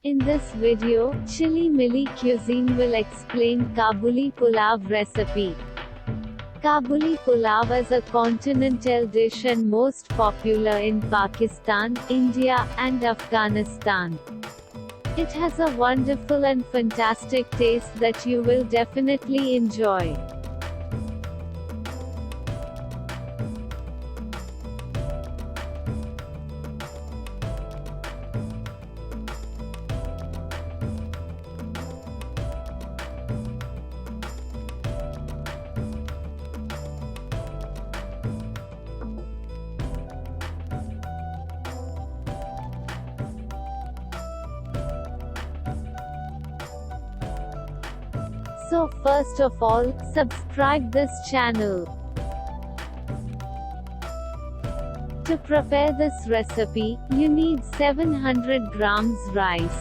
In this video, ChilliMilli Cuisine will explain Kabuli Pulao recipe. Kabuli Pulao is a continental dish and most popular in Pakistan, India, and Afghanistan. It has a wonderful and fantastic taste that you will definitely enjoy. So first of all, subscribe this channel. To prepare this recipe, you need 700 grams rice.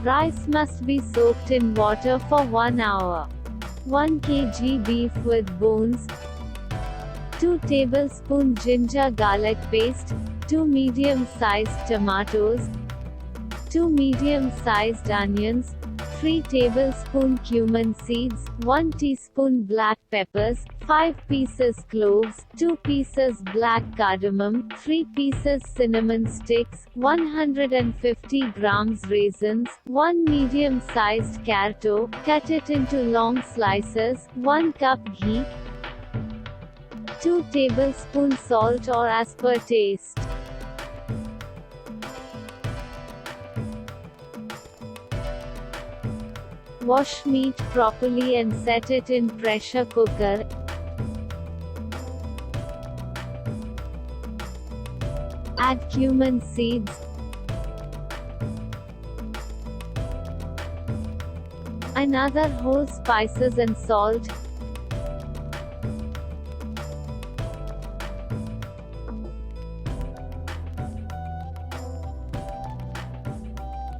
Rice must be soaked in water for 1 hour. 1 kg beef with bones. 2 tablespoon ginger garlic paste. 2 medium-sized tomatoes. 2 medium-sized onions. 3 tablespoon cumin seeds, 1 teaspoon black peppers, 5 pieces cloves, 2 pieces black cardamom, 3 pieces cinnamon sticks, 150 grams raisins, 1 medium-sized carrot, cut it into long slices, 1 cup ghee, 2 tablespoon salt or as per taste. Wash meat properly and set it in pressure cooker. Add cumin seeds. Another whole spices and salt.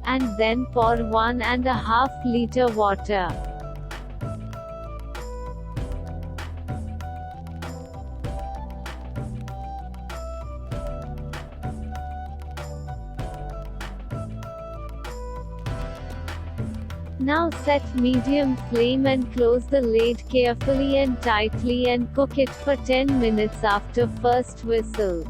And then pour 1.5 liter water. Now set medium flame and close the lid carefully and tightly and cook it for 10 minutes after first whistle.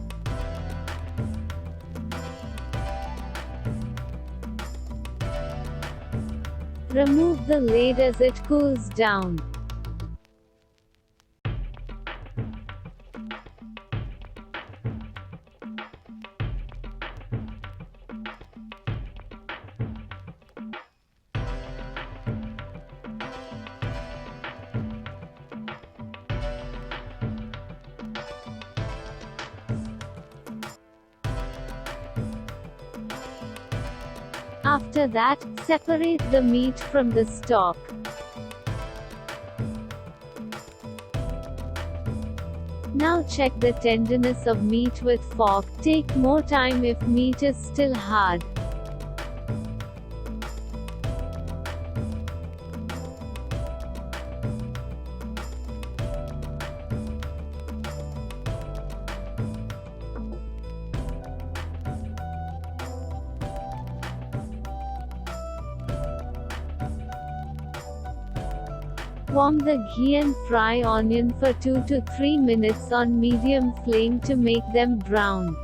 Remove the lid as it cools down. After that, separate the meat from the stock. Now check the tenderness of meat with fork. Take more time if meat is still hard. Warm the ghee and fry onion for 2 to 3 minutes on medium flame to make them brown.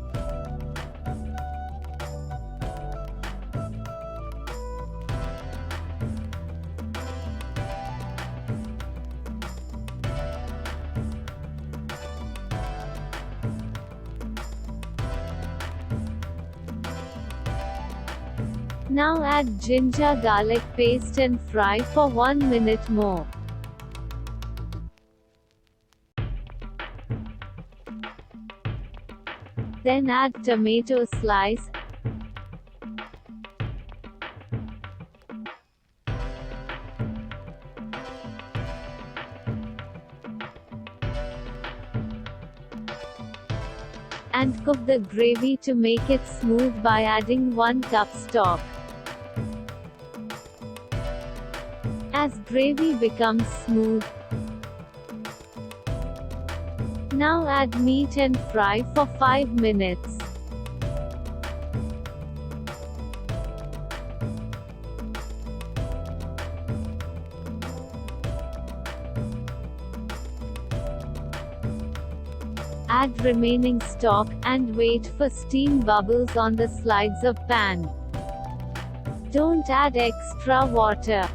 Now add ginger garlic paste and fry for 1 minute more. Then add tomato slice, and cook the gravy to make it smooth by adding 1 cup stock. As gravy becomes smooth, now add meat and fry for 5 minutes. add remaining stock, and wait for steam bubbles on the sides of pan. Don't add extra water.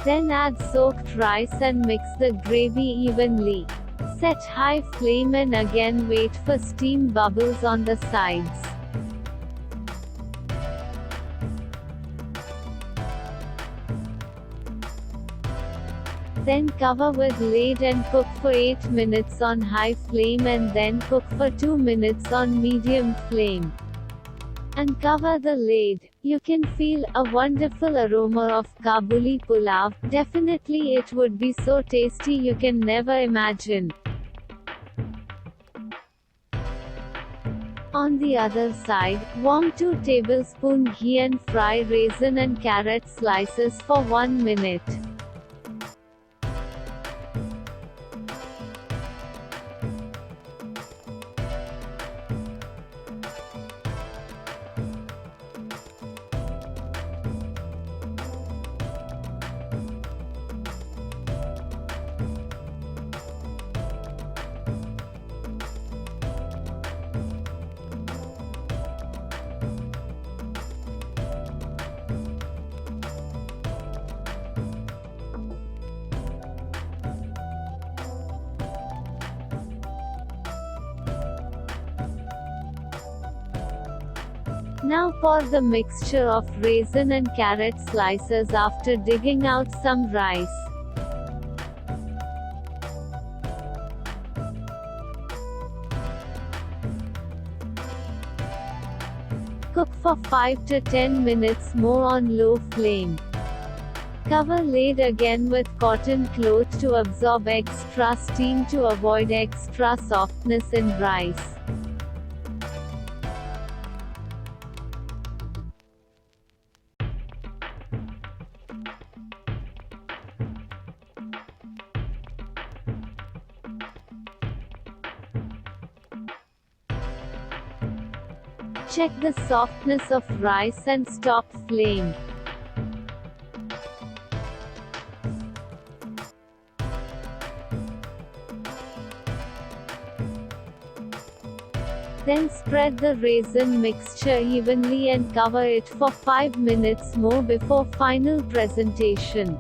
Then add soaked rice and mix the gravy evenly. Set high flame and again wait for steam bubbles on the sides. Then cover with lid and cook for 8 minutes on high flame and then cook for 2 minutes on medium flame. And cover the lid. You can feel a wonderful aroma of Kabuli Pulao. Definitely it would be so tasty you can never imagine. On the other side, warm 2 tablespoons ghee and fry raisin and carrot slices for 1 minute. Now pour the mixture of raisin and carrot slices after digging out some rice. Cook for 5 to 10 minutes more on low flame. Cover lid again with cotton cloth to absorb extra steam to avoid extra softness in rice. Check the softness of rice and stop flame. Then spread the raisin mixture evenly and cover it for 5 minutes more before final presentation.